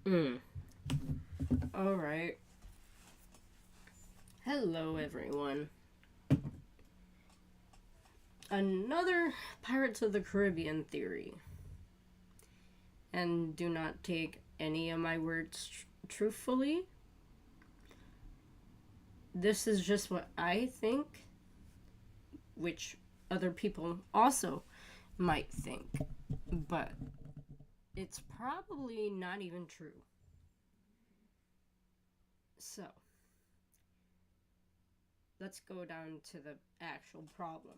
Mm. All right. Hello, everyone. Another Pirates of the Caribbean theory. And do not take any of my words truthfully. This is just what I think, which other people also might think. But it's probably not even true. So, let's go down to the actual problem.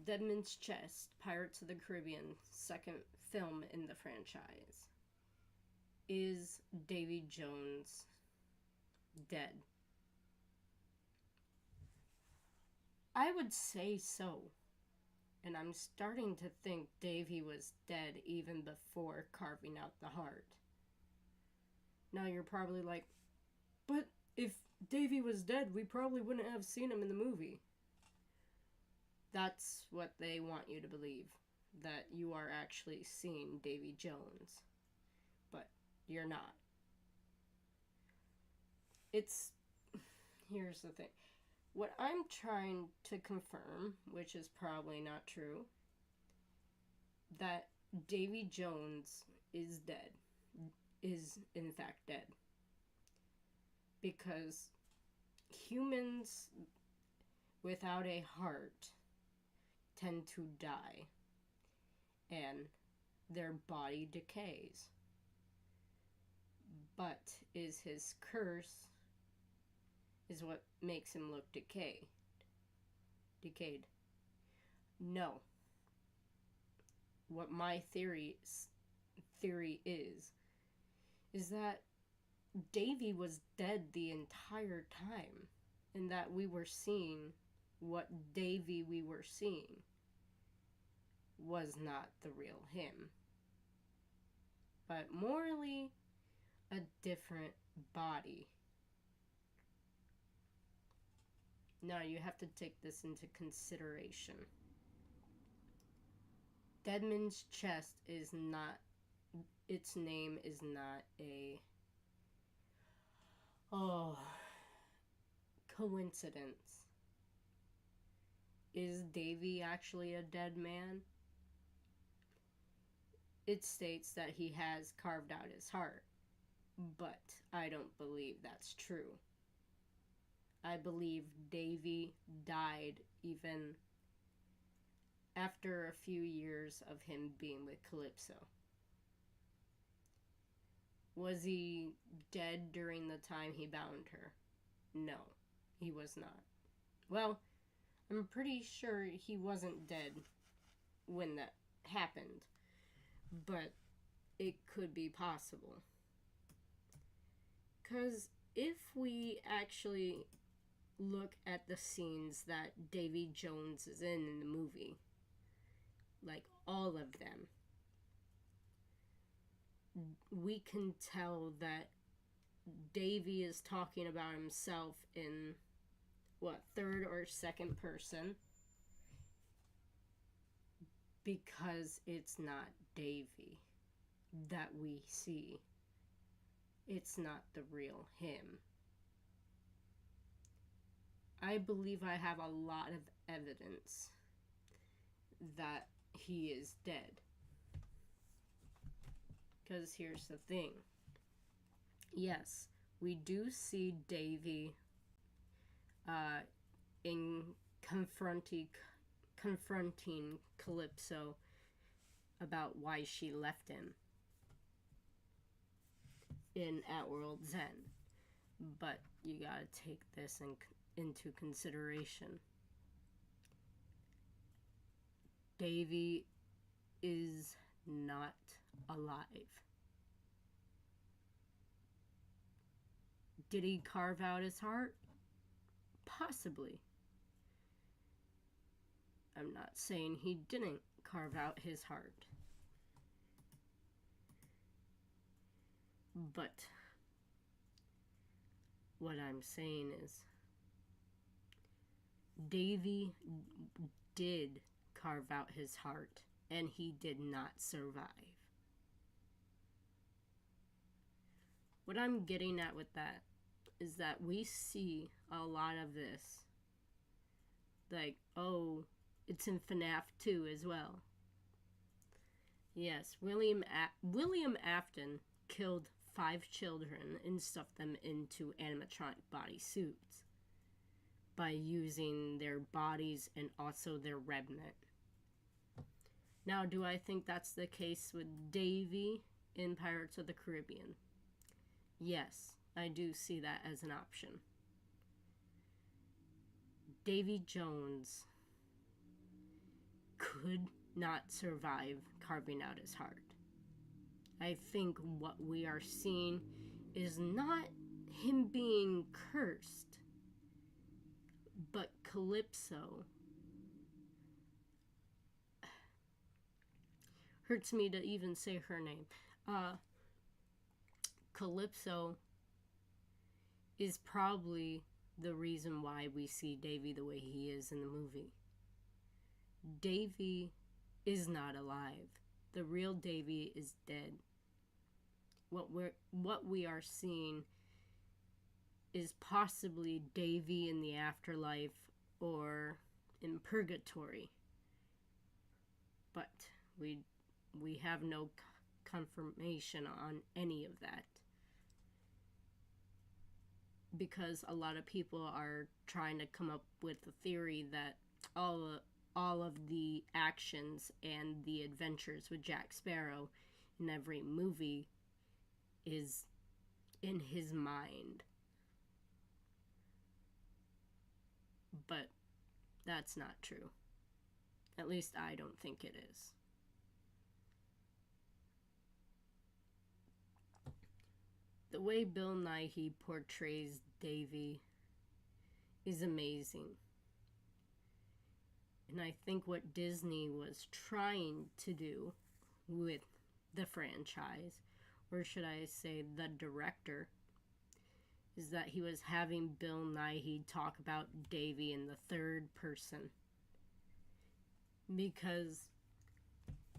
Deadman's Chest, Pirates of the Caribbean, second film in the franchise. Is Davy Jones dead? I would say so. And I'm starting to think Davy was dead even before carving out the heart. Now you're probably like, but if Davy was dead, we probably wouldn't have seen him in the movie. That's what they want you to believe, that you are actually seeing Davy Jones. But you're not. It's. Here's the thing. What I'm trying to confirm, which is probably not true, that Davy Jones is dead. Is in fact dead. Because humans without a heart tend to die and their body decays. But is his curse is what makes him look decayed? No. What my theory is that Davy was dead the entire time, and that we were seeing what Davy we were seeing was not the real him, but morally a different body. Now you have to take this into consideration. Deadman's Chest is not, its name is not a, coincidence. Is Davy actually a dead man? It states that he has carved out his heart, but I don't believe that's true. I believe Davy died even after a few years of him being with Calypso. Was he dead during the time he bound her? No, he was not. Well, I'm pretty sure he wasn't dead when that happened, but it could be possible. Because if we actually look at the scenes that Davy Jones is in the movie, like all of them, we can tell that Davy is talking about himself in third or second person, because it's not Davy that we see. It's not the real him. I believe I have a lot of evidence that he is dead. Because here's the thing. Yes, we do see Davy in confronting Calypso about why she left him in Outworld Zen. But you gotta take this into consideration. Davy is not alive. Did he carve out his heart? Possibly. I'm not saying he didn't carve out his heart. But what I'm saying is, Davy did carve out his heart, and he did not survive. What I'm getting at with that is that we see a lot of this. Like, oh, it's in FNAF 2 as well. Yes, William Afton killed 5 children and stuffed them into animatronic body suits by using their bodies and also their remnant. Now, do I think that's the case with Davy in Pirates of the Caribbean? Yes, I do see that as an option. Davy Jones could not survive carving out his heart. I think what we are seeing is not him being cursed, but Calypso. Hurts me to even say her name. Calypso is probably the reason why we see Davy the way he is in the movie. Davy is not alive. The real Davy is dead. What we are seeing is possibly Davy in the afterlife or in purgatory. But we have no confirmation on any of that. Because a lot of people are trying to come up with the theory that all of the actions and the adventures with Jack Sparrow in every movie is in his mind. But that's not true. At least I don't think it is. The way Bill Nighy portrays Davy is amazing. And I think what Disney was trying to do with the franchise, or should I say the director, is that he was having Bill Nighy talk about Davy in the third person. Because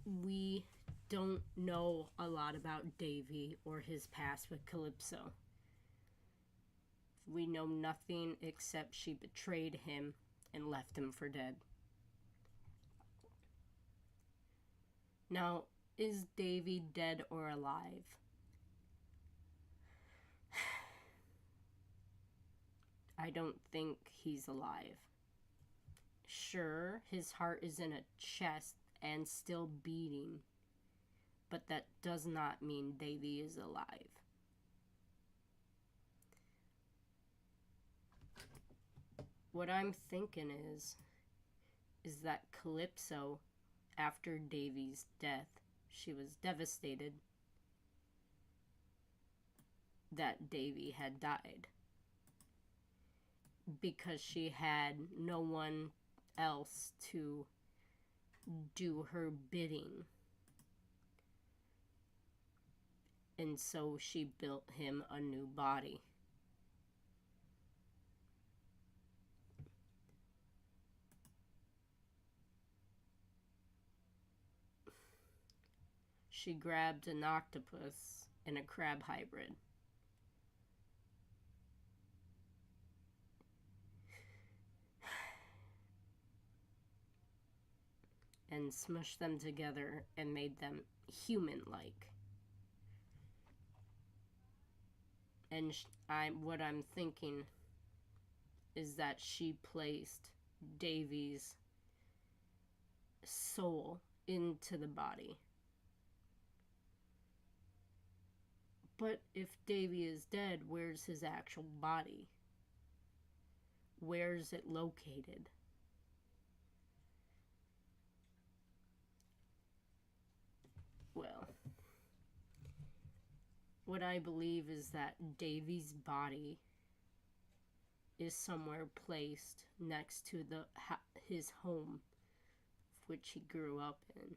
we don't know a lot about Davy or his past with Calypso. We know nothing except she betrayed him and left him for dead. Now, is Davy dead or alive? I don't think he's alive. Sure, his heart is in a chest and still beating, but that does not mean Davy is alive. What I'm thinking is that Calypso, after Davy's death, she was devastated that Davy had died because she had no one else to do her bidding. And so she built him a new body. She grabbed an octopus and a crab hybrid. And smushed them together and made them human-like. And what I'm thinking is that she placed Davy's soul into the body. But if Davy is dead, where's his actual body? Where's it located? Well, what I believe is that Davy's body is somewhere placed next to his home, which he grew up in.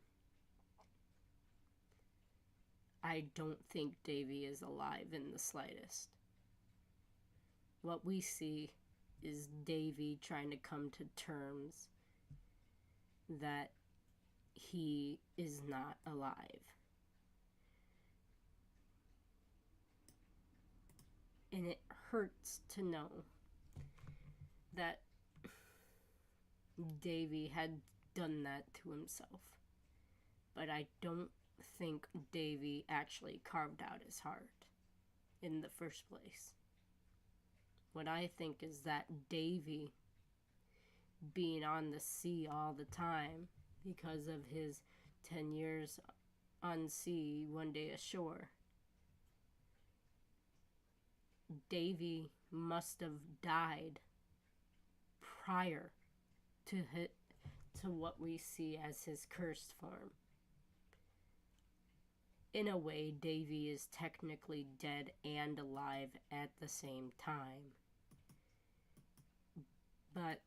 I don't think Davy is alive in the slightest. What we see is Davy trying to come to terms that he is not alive. And it hurts to know that Davy had done that to himself. But I don't think Davy actually carved out his heart in the first place. What I think is that Davy, being on the sea all the time because of his 10 years on sea, one day ashore, Davy must have died prior to what we see as his cursed form. In a way, Davy is technically dead and alive at the same time. But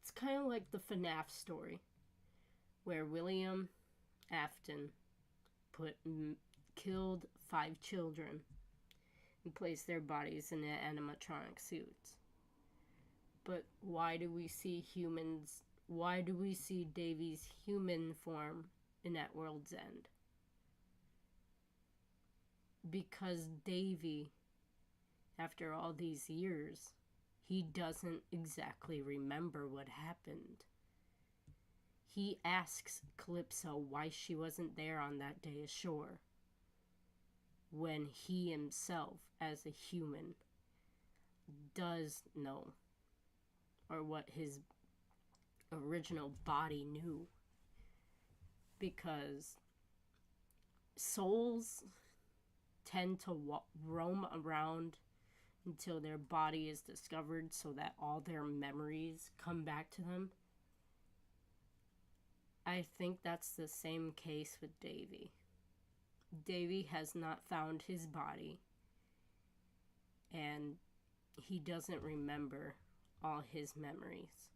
it's kind of like the FNAF story, where William Afton killed 5 children and placed their bodies in animatronic suits. But why do we see Davy's human form in At World's End? Because Davy, after all these years, he doesn't exactly remember what happened. He asks Calypso why she wasn't there on that day ashore, when he himself, as a human, does know, or what his original body knew. Because souls tend to roam around until their body is discovered, so that all their memories come back to them. I think that's the same case with Davy. Davy has not found his body, and he doesn't remember all his memories.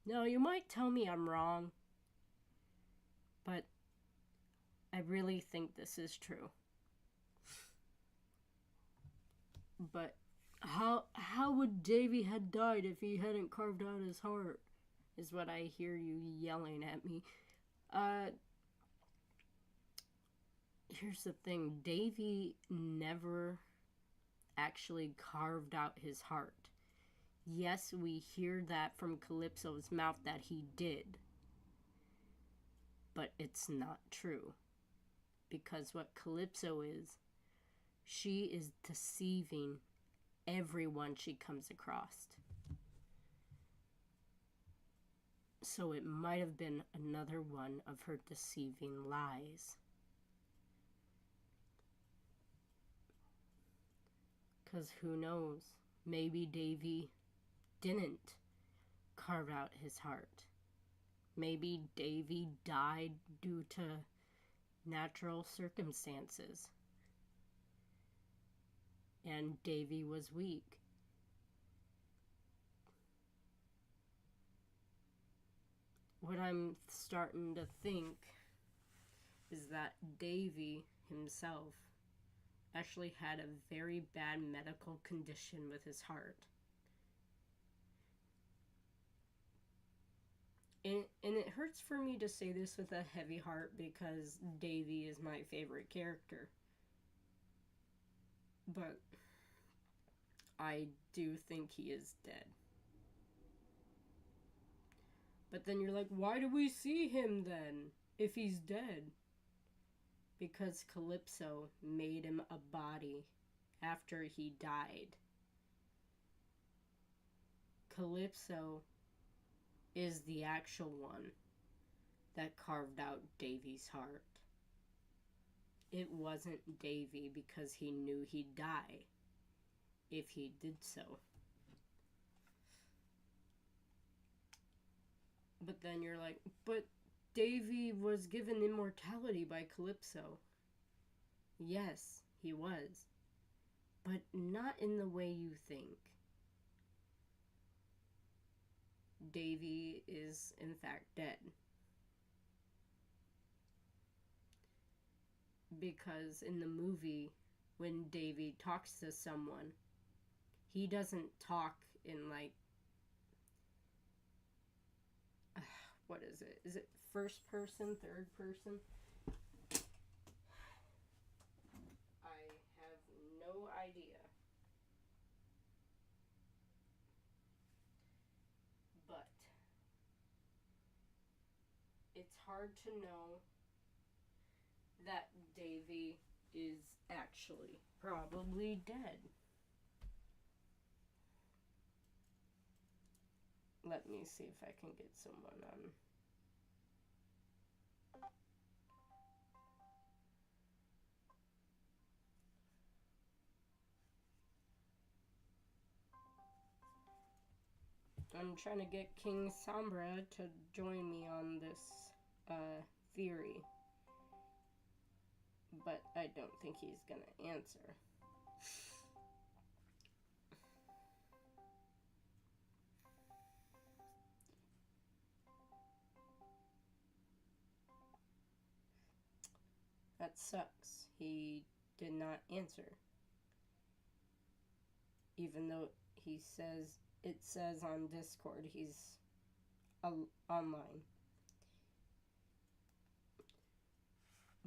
Now, you might tell me I'm wrong, but I really think this is true. But how would Davy had died if he hadn't carved out his heart? Is what I hear you yelling at me. Here's the thing. Davy never actually carved out his heart. Yes, we hear that from Calypso's mouth that he did. But it's not true. Because what Calypso is, she is deceiving everyone she comes across. So it might have been another one of her deceiving lies. Because who knows? Maybe Davy didn't carve out his heart. Maybe Davy died due to natural circumstances. And Davy was weak. What I'm starting to think is that Davy himself actually had a very bad medical condition with his heart. And it hurts for me to say this with a heavy heart because Davy is my favorite character. But I do think he is dead. But then you're like, why do we see him then, if he's dead? Because Calypso made him a body after he died. Calypso is the actual one that carved out Davy's heart. It wasn't Davy, because he knew he'd die if he did so. But then you're like, but Davy was given immortality by Calypso. Yes, he was. But not in the way you think. Davy is, in fact, dead. Because in the movie, when Davy talks to someone, he doesn't talk in like, what is it? Is it first person, third person? hard to know that Davy is actually probably dead. Let me see if I can get someone on. I'm trying to get King Sombra to join me on this theory. But I don't think he's gonna answer. That sucks. He did not answer. Even though it says on Discord he's online.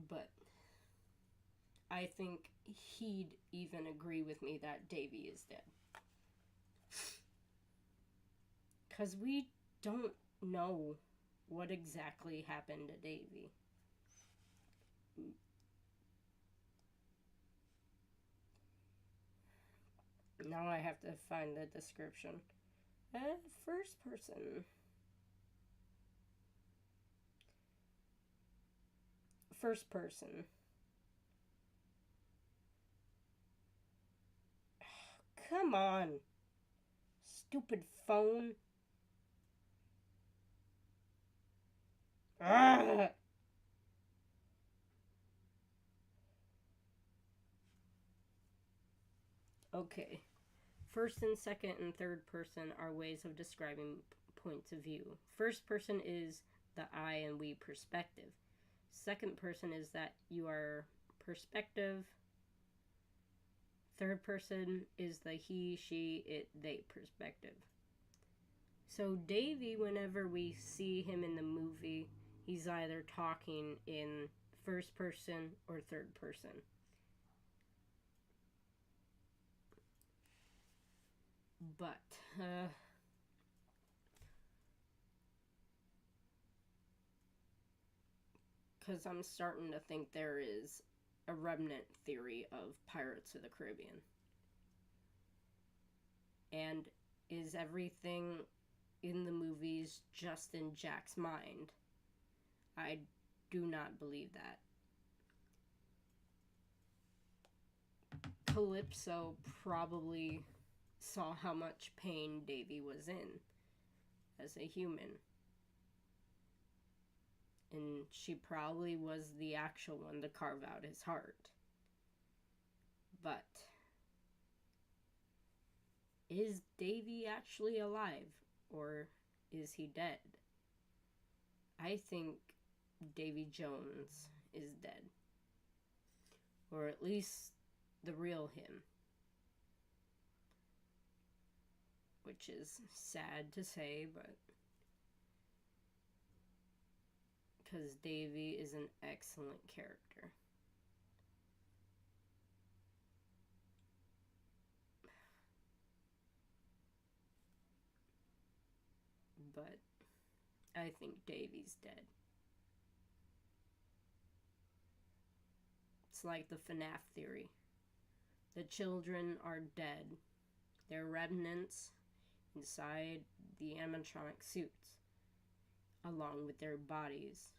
But I think he'd even agree with me that Davy is dead. Because we don't know what exactly happened to Davy. Now I have to find the description. First person. First person. Come on. Stupid phone. Ugh. Okay. First and second and third person are ways of describing points of view. First person is the I and we perspective. Second person is that you are perspective. Third person is the he, she, it, they perspective. So Davy, whenever we see him in the movie, he's either talking in first person or third person. But, because I'm starting to think there is a remnant theory of Pirates of the Caribbean. And is everything in the movies just in Jack's mind? I do not believe that. Calypso probably saw how much pain Davy was in as a human. And she probably was the actual one to carve out his heart. But is Davy actually alive, or is he dead? I think Davy Jones is dead. Or at least the real him. Which is sad to say, but because Davy is an excellent character. But I think Davy's dead. It's like the FNAF theory. The children are dead. They're remnants inside the animatronic suits, along with their bodies.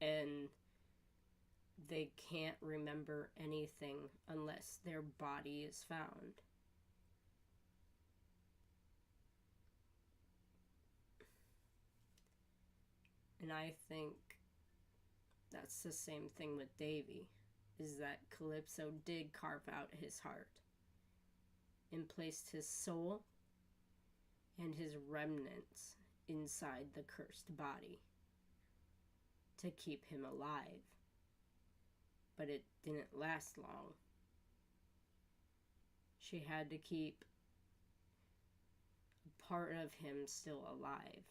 And they can't remember anything unless their body is found. And I think that's the same thing with Davy, is that Calypso did carve out his heart and placed his soul and his remnants inside the cursed body to keep him alive. But it didn't last long. She had to keep a part of him still alive.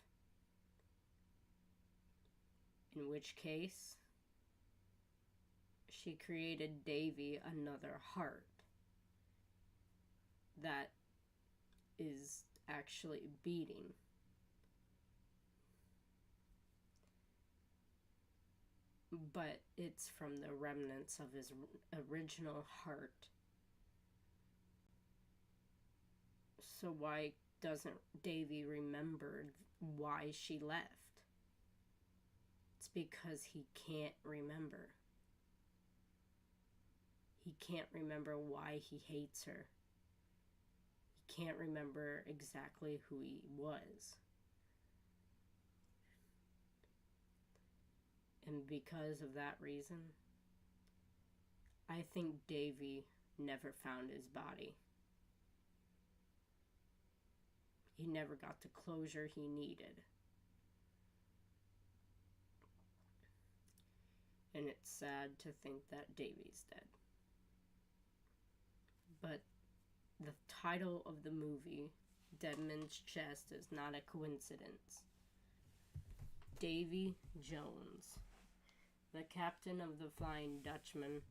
In which case, she created Davy another heart that is actually beating. but it's from the remnants of his original heart. So why doesn't Davy remember why she left? It's because he can't remember. He can't remember why he hates her. He can't remember exactly who he was. And because of that reason, I think Davy never found his body. He never got the closure he needed. And it's sad to think that Davy's dead. But the title of the movie, Dead Man's Chest, is not a coincidence. Davy Jones, the captain of the Flying Dutchman,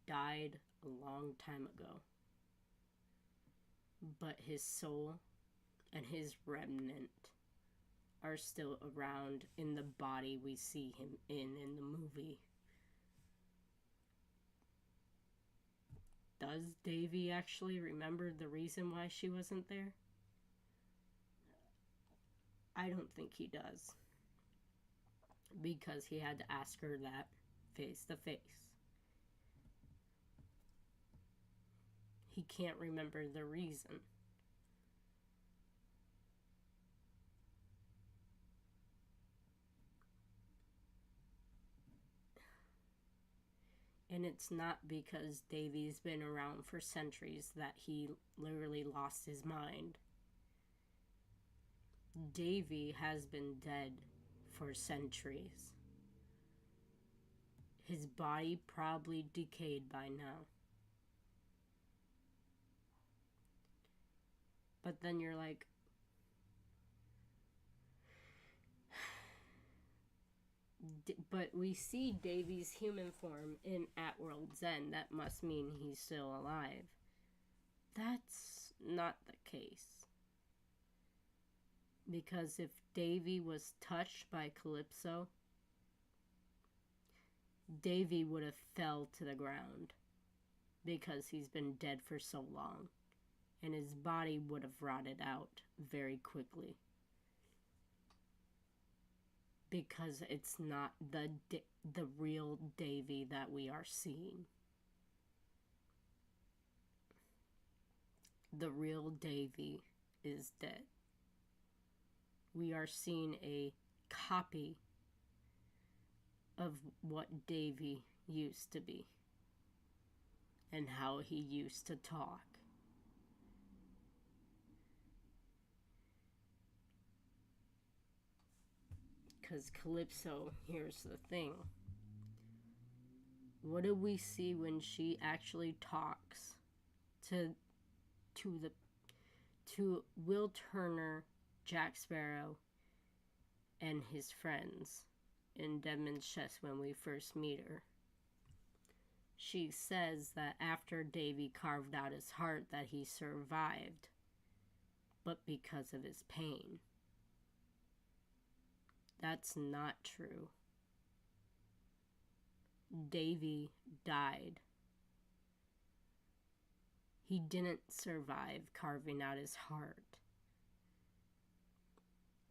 died a long time ago. But his soul and his remnant are still around in the body we see him in the movie. Does Davy actually remember the reason why she wasn't there? I don't think he does. Because he had to ask her that face to face. He can't remember the reason. And it's not because Davy's been around for centuries that he literally lost his mind. Davy has been dead for centuries. His body probably decayed by now. But then you're like, but we see Davy's human form in At World's End. That must mean he's still alive. That's not the case. Because if Davy was touched by Calypso, Davy would have fell to the ground. Because he's been dead for so long. And his body would have rotted out very quickly. Because it's not the real Davy that we are seeing. The real Davy is dead. We are seeing a copy of what Davy used to be and how he used to talk. Because Calypso, here's the thing. What do we see when she actually talks to Will Turner, Jack Sparrow, and his friends in Dead Man's Chest when we first meet her? She says that after Davy carved out his heart that he survived, but because of his pain. That's not true. Davy died. He didn't survive carving out his heart.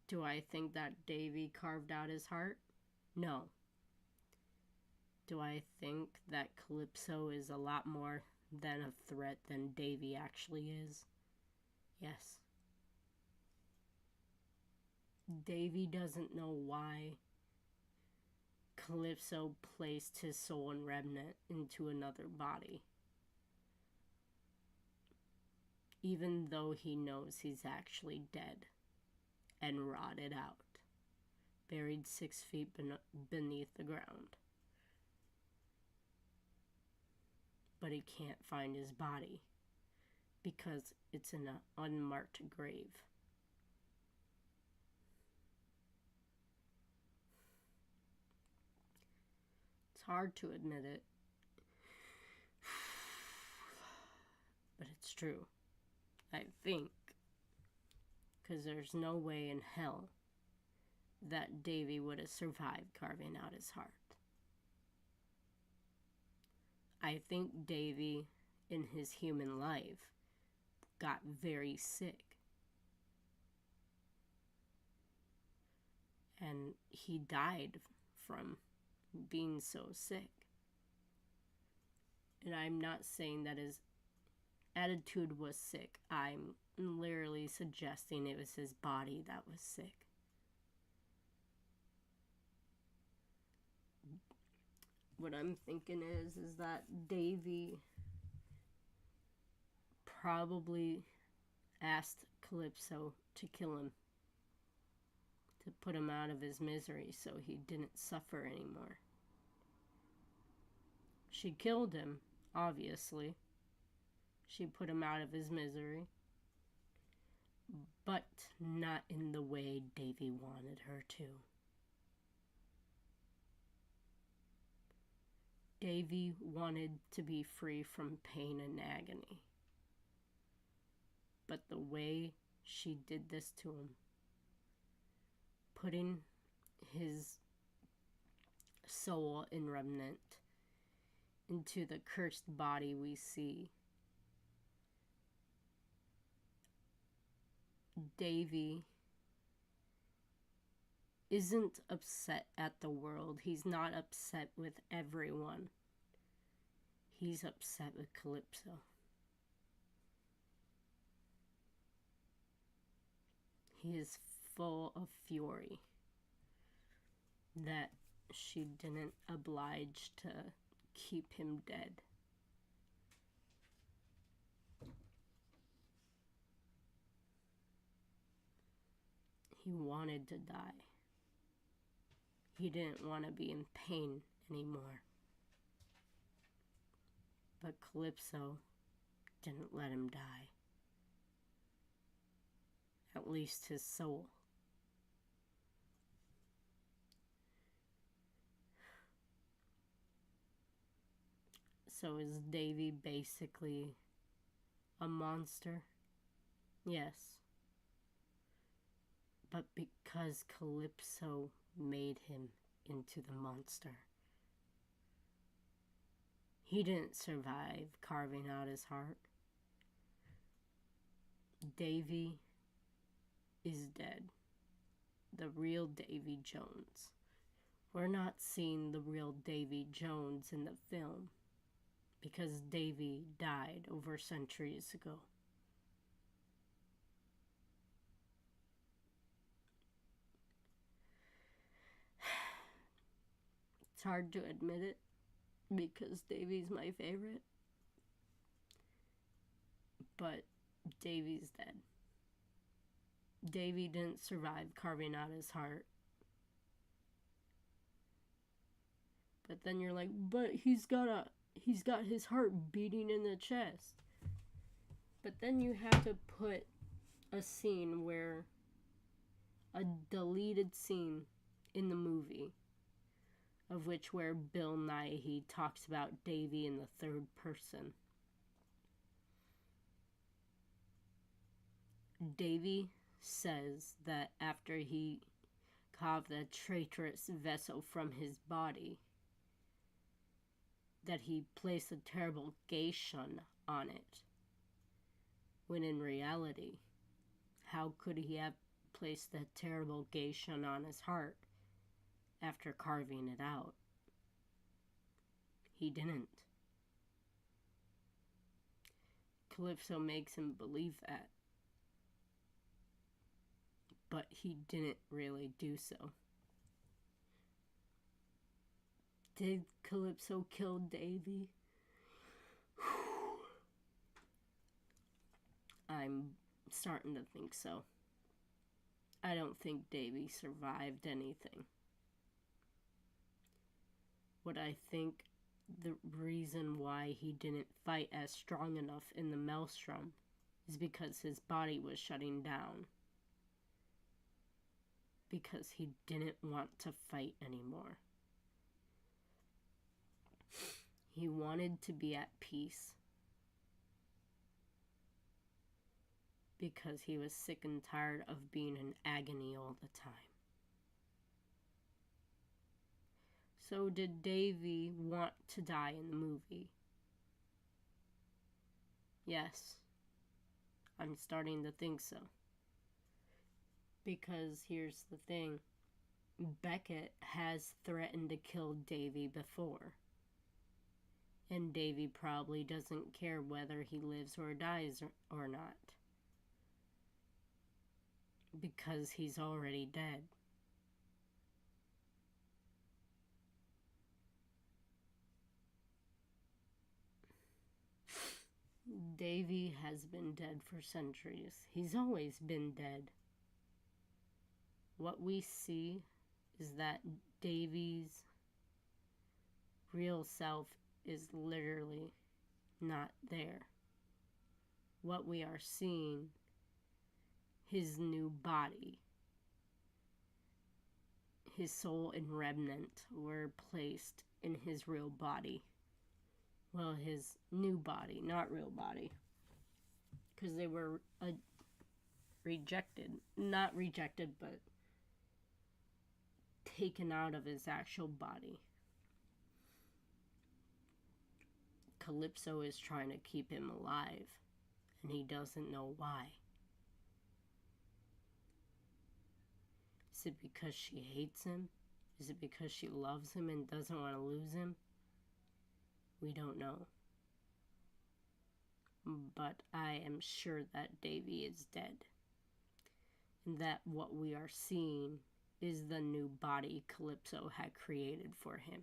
Do I think that Davy carved out his heart? No. Do I think that Calypso is a lot more than a threat than Davy actually is? Yes. Davy doesn't know why Calypso placed his soul and remnant into another body. Even though he knows he's actually dead and rotted out, buried 6 feet beneath the ground. But he can't find his body because it's in an unmarked grave. It's hard to admit it, but it's true. I think, because there's no way in hell that Davy would have survived carving out his heart. I think Davy, in his human life, got very sick. And he died from being so sick. And I'm not saying that his attitude was sick. I'm literally suggesting it was his body that was sick. What I'm thinking is that Davy probably asked Calypso to kill him, to put him out of his misery so he didn't suffer anymore. She killed him, obviously. She put him out of his misery, but not in the way Davy wanted her to. Davy wanted to be free from pain and agony. But the way she did this to him, putting his soul in remnant into the cursed body we see, Davy isn't upset at the world. He's not upset with everyone. He's upset with Calypso. He is full of fury that she didn't oblige to keep him dead. He wanted to die. He didn't want to be in pain anymore. But Calypso didn't let him die. At least his soul. So is Davy basically a monster? Yes. But because Calypso made him into the monster. He didn't survive carving out his heart. Davy is dead. The real Davy Jones. We're not seeing the real Davy Jones in the film because Davy died over centuries ago. It's hard to admit it because Davy's my favorite. But Davy's dead. Davy didn't survive carving out his heart. But then you're like, but he's got his heart beating in the chest. But then you have to put a scene where a deleted scene in the movie of which where Bill Nighy talks about Davy in the third person. Davy says that after he carved the traitorous vessel from his body, that he placed a terrible geishun on it. When in reality, how could he have placed the terrible geishun on his heart after carving it out? He didn't. Calypso makes him believe that. But he didn't really do so. Did Calypso kill Davy? I'm starting to think so. I don't think Davy survived anything. What I think the reason why he didn't fight as strong enough in the Maelstrom is because his body was shutting down. Because he didn't want to fight anymore. He wanted to be at peace. Because he was sick and tired of being in agony all the time. So did Davy want to die in the movie? Yes, I'm starting to think so. Because here's the thing. Beckett has threatened to kill Davy before. And Davy probably doesn't care whether he lives or dies or not. Because he's already dead. Davy has been dead for centuries. He's always been dead. What we see is that Davy's real self is literally not there. What we are seeing, his new body, his soul and remnant were placed in his real body. Well, his new body, not real body. Because they were rejected. Not rejected, but taken out of his actual body. Calypso is trying to keep him alive, and he doesn't know why. Is it because she hates him? Is it because she loves him and doesn't want to lose him? We don't know. But I am sure that Davy is dead. And that what we are seeing is the new body Calypso had created for him.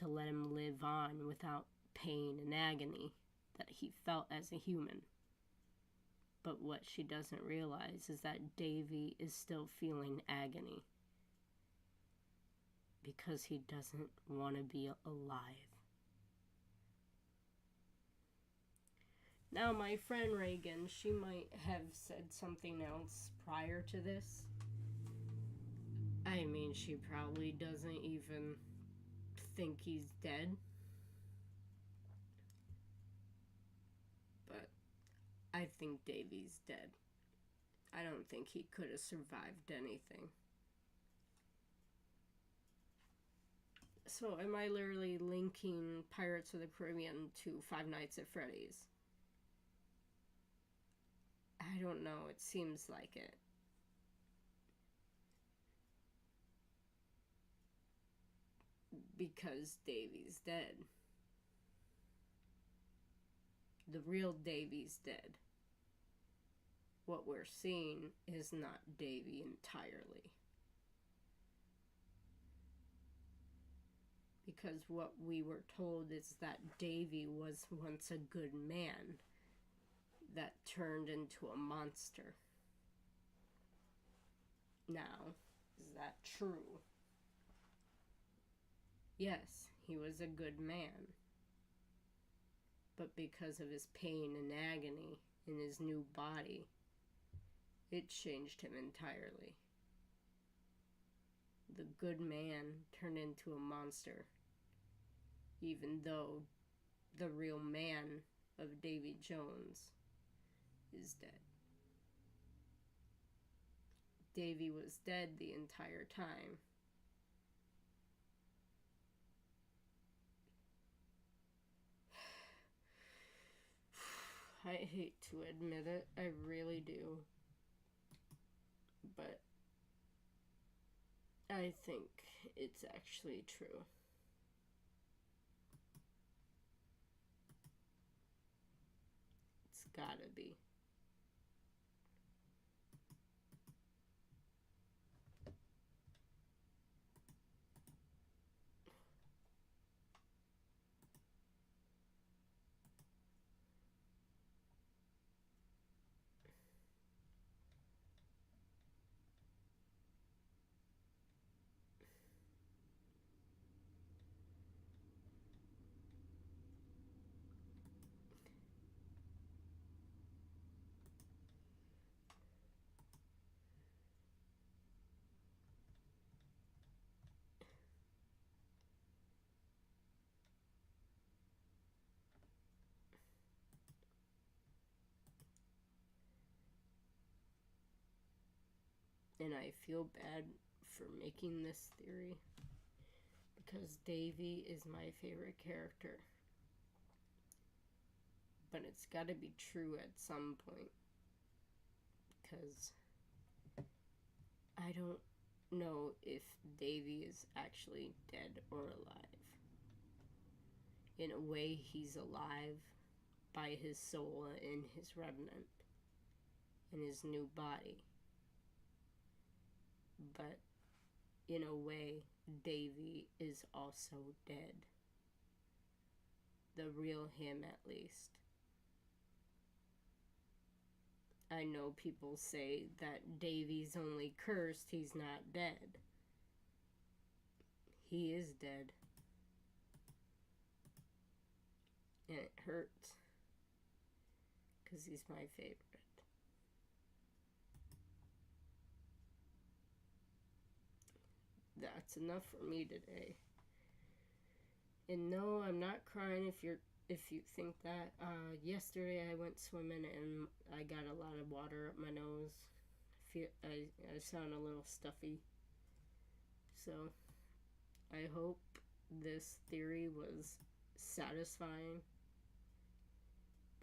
To let him live on without pain and agony that he felt as a human. But what she doesn't realize is that Davy is still feeling agony. Because he doesn't want to be alive. Now, my friend Reagan, she might have said something else prior to this. I mean, she probably doesn't even think he's dead. But I think Davy's dead. I don't think he could have survived anything. So, am I literally linking Pirates of the Caribbean to Five Nights at Freddy's? I don't know. It seems like it. Because Davy's dead. The real Davy's dead. What we're seeing is not Davy entirely. Because what we were told is that Davy was once a good man that turned into a monster. Now, is that true? Yes, he was a good man. But because of his pain and agony in his new body, it changed him entirely. The good man turned into a monster, even though the real man of Davy Jones is dead. Davy was dead the entire time. I hate to admit it, I really do. But I think it's actually true. It's gotta be. And I feel bad for making this theory because Davy is my favorite character. But it's got to be true at some point. Because I don't know if Davy is actually dead or alive. In a way, he's alive by his soul in his remnant, in his new body. But in a way, Davy is also dead. The real him, at least. I know people say that Davy's only cursed, he's not dead. He is dead. And it hurts. Because he's my favorite. That's enough for me today. And no, I'm not crying if you think that. Yesterday I went swimming and I got a lot of water up my nose. I sound a little stuffy. So I hope this theory was satisfying.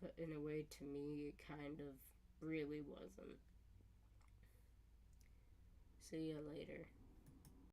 But in a way, to me, it kind of really wasn't. See you later.